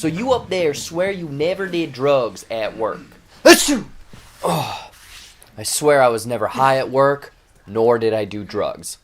So you up there swear you never did drugs at work? Achoo! Oh, I swear I was never high at work, nor did I do drugs.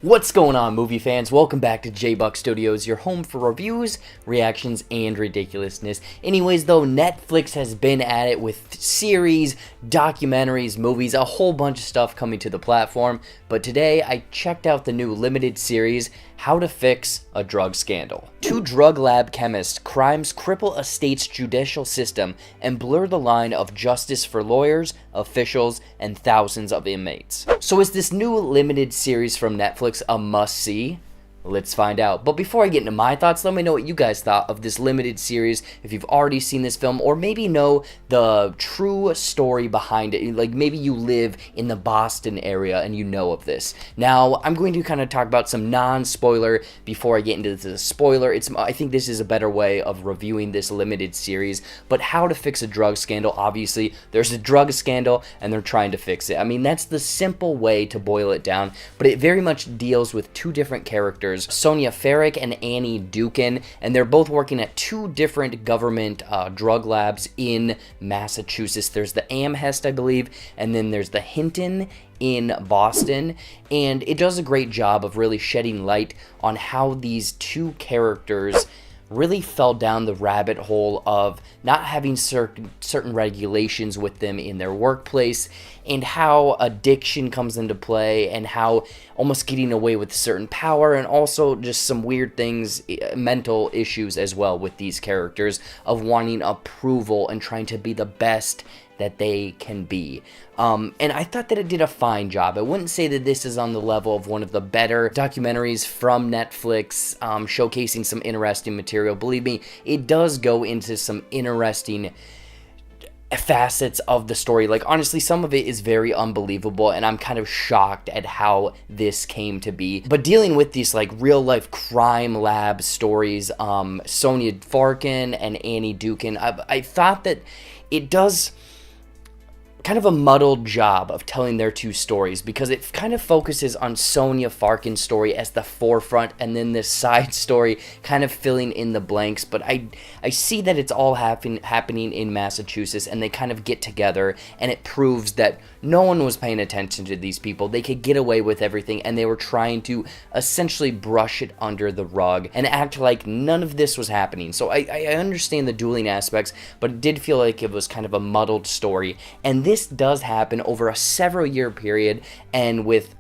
What's going on, movie fans? Welcome back to JBuck Studios, your home for reviews, reactions, and ridiculousness. Anyways, though, Netflix has been at it with series, documentaries, movies, a whole bunch of stuff coming to the platform. But today, I checked out the new limited series, How to Fix a Drug Scandal. Two drug lab chemists' crimes cripple a state's judicial system and blur the line of justice for lawyers, officials, and thousands of inmates. So is this new limited series from Netflix a must-see? Let's find out. But before I get into my thoughts, let me know what you guys thought of this limited series, if you've already seen this film, or maybe know the true story behind it. Like, maybe you live in the Boston area and you know of this. Now, I'm going to kind of talk about some non-spoiler before I get into the spoiler. I think this is a better way of reviewing this limited series. But How to Fix a Drug Scandal, obviously, there's a drug scandal and they're trying to fix it. I mean, that's the simple way to boil it down, but it very much deals with two different characters, Sonia Farrick and Annie Dukin, and they're both working at two different government drug labs in Massachusetts. There's the Amherst, I believe, and then there's the Hinton in Boston, and it does a great job of really shedding light on how these two characters really fell down the rabbit hole of not having certain regulations with them in their workplace, and how addiction comes into play, and how almost getting away with certain power, and also just some weird things, mental issues as well with these characters of wanting approval and trying to be the best that they can be. And I thought that it did a fine job. I wouldn't say that this is on the level of one of the better documentaries from Netflix, showcasing some interesting material. Believe me, it does go into some interesting facets of the story. Like, honestly, some of it is very unbelievable, and I'm kind of shocked at how this came to be. But dealing with these like real life crime lab stories, Sonia Farkin and Annie Dukin, I thought that it does kind of a muddled job of telling their two stories, because it kind of focuses on Sonia Farkin's story as the forefront, and then this side story kind of filling in the blanks. But I see that it's all happening in Massachusetts, and they kind of get together, and it proves that no one was paying attention to these people. They could get away with everything, and they were trying to essentially brush it under the rug and act like none of this was happening. So I understand the dueling aspects, but it did feel like it was kind of a muddled story. And this does happen over a several-year period, and with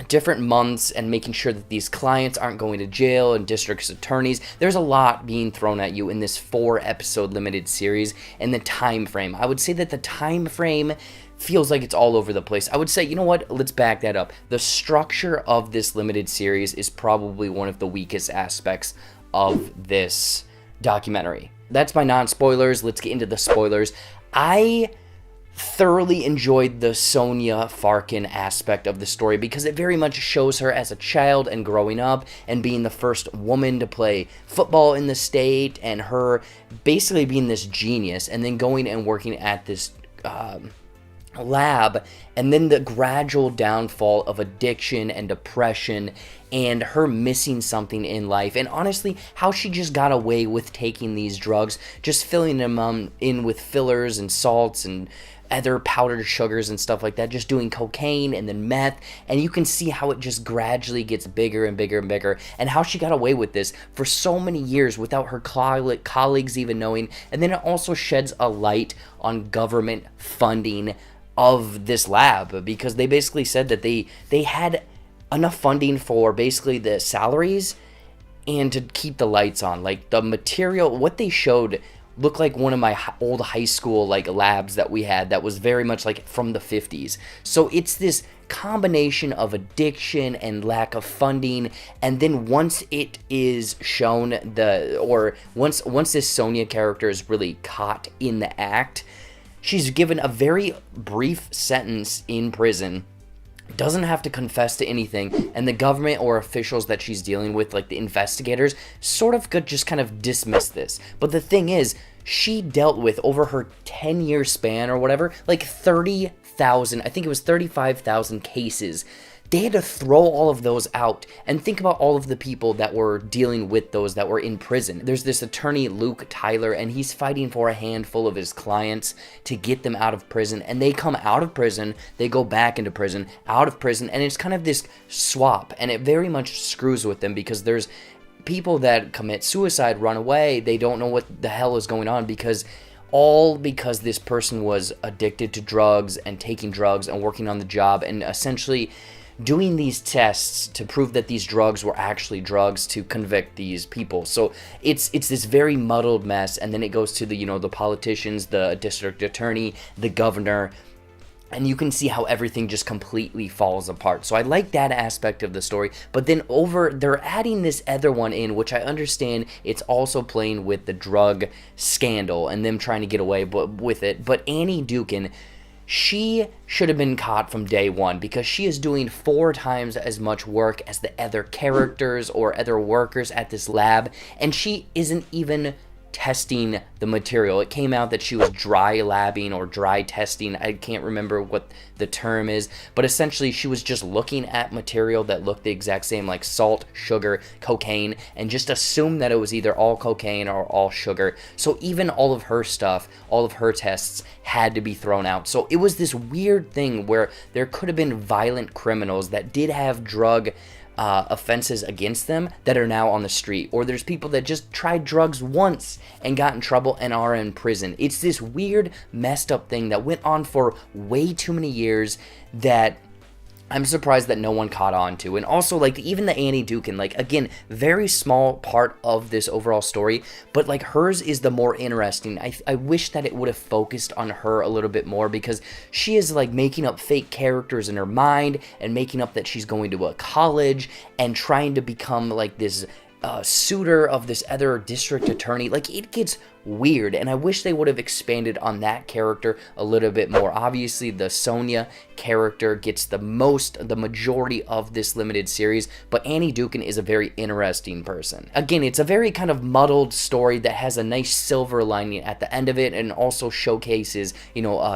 different months, and making sure that these clients aren't going to jail, and district attorneys. There's a lot being thrown at you in this 4-episode limited series, and the time frame. I would say that the time frame feels like it's all over the place. I would say, you know what, let's back that up. The structure of this limited series is probably one of the weakest aspects of this documentary. That's my non-spoilers. Let's get into the spoilers. I thoroughly enjoyed the Sonia Farkin aspect of the story, because it very much shows her as a child and growing up and being the first woman to play football in the state, and her basically being this genius and then going and working at this lab, and then the gradual downfall of addiction and depression, and her missing something in life, and honestly how she just got away with taking these drugs, just filling them in with fillers and salts and other powdered sugars and stuff like that, just doing cocaine and then meth, and you can see how it just gradually gets bigger and bigger and bigger, and how she got away with this for so many years without her colleagues even knowing. And then it also sheds a light on government funding of this lab, because they basically said that they had enough funding for basically the salaries and to keep the lights on. Like, the material, what they showed looked like one of my old high school like labs that we had, that was very much like from the 50s. So it's this combination of addiction and lack of funding, and then once it is shown once this Sonia character is really caught in the act, she's given a very brief sentence in prison, doesn't have to confess to anything, and the government or officials that she's dealing with, like the investigators, sort of could just kind of dismiss this. But the thing is, she dealt with, over her 10-year span or whatever, like 30,000, I think it was 35,000 cases they had to throw all of those out. And think about all of the people that were dealing with those that were in prison. There's this attorney, Luke Tyler, and he's fighting for a handful of his clients to get them out of prison. And they come out of prison, they go back into prison, out of prison, and it's kind of this swap. And it very much screws with them because there's people that commit suicide, run away, they don't know what the hell is going on because this person was addicted to drugs and taking drugs and working on the job and essentially doing these tests to prove that these drugs were actually drugs to convict these people. So it's this very muddled mess, and then it goes to the the politicians, the district attorney, the governor, and you can see how everything just completely falls apart. So I like that aspect of the story. But then they're adding this other one in, which I understand it's also playing with the drug scandal and them trying to get away with it. But Annie Dukin, she should have been caught from day one because she is doing 4 times as much work as the other characters or other workers at this lab, and she isn't even testing the material. It came out that she was dry labbing or dry testing. I can't remember what the term is, but essentially she was just looking at material that looked the exact same, like salt, sugar, cocaine, and just assumed that it was either all cocaine or all sugar. So even all of her stuff, all of her tests had to be thrown out. So it was this weird thing where there could have been violent criminals that did have drug offenses against them that are now on the street, or there's people that just tried drugs once and got in trouble and are in prison. It's this weird, messed up thing that went on for way too many years that I'm surprised that no one caught on to. And also, like, even the Annie Dukin, like, again, very small part of this overall story, but, like, hers is the more interesting. I wish that it would have focused on her a little bit more because she is, like, making up fake characters in her mind and making up that she's going to a college and trying to become, like, this suitor of this other district attorney. Like, it gets weird, and I wish they would have expanded on that character a little bit more. Obviously, the Sonia character gets the majority of this limited series, but Annie Dukin is a very interesting person. Again, it's a very kind of muddled story that has a nice silver lining at the end of it, and also showcases,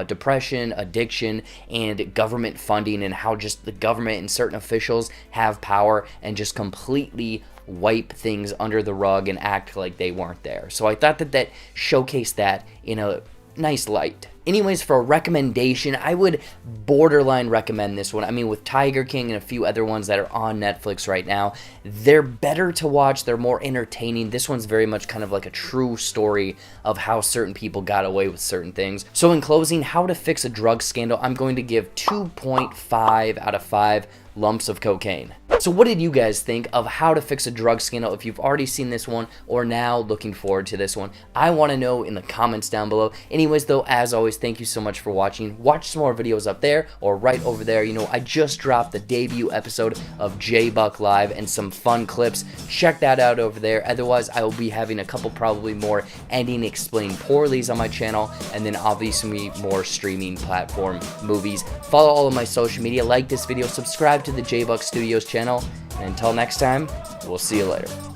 depression, addiction, and government funding, and how just the government and certain officials have power and just completely wipe things under the rug and act like they weren't there. So I thought that showcased that in a nice light. Anyways, for a recommendation, I would borderline recommend this one. I mean, with Tiger King and a few other ones that are on Netflix right now, they're better to watch. They're more entertaining. This one's very much kind of like a true story of how certain people got away with certain things. So in closing, How to Fix a Drug Scandal, I'm going to give 2.5 out of 5 lumps of cocaine. So what did you guys think of How to Fix a Drug Scandal? If you've already seen this one or now looking forward to this one, I want to know in the comments down below. Anyways, though, as always, thank you so much for watching. Watch some more videos up there or right over there. I just dropped the debut episode of JBuck Live and some fun clips. Check that out over there. Otherwise, I will be having a couple probably more ending explained poorlies on my channel, and then obviously more streaming platform movies. Follow all of my social media, like this video, subscribe to the JBuck Studios channel, and until next time, we'll see you later.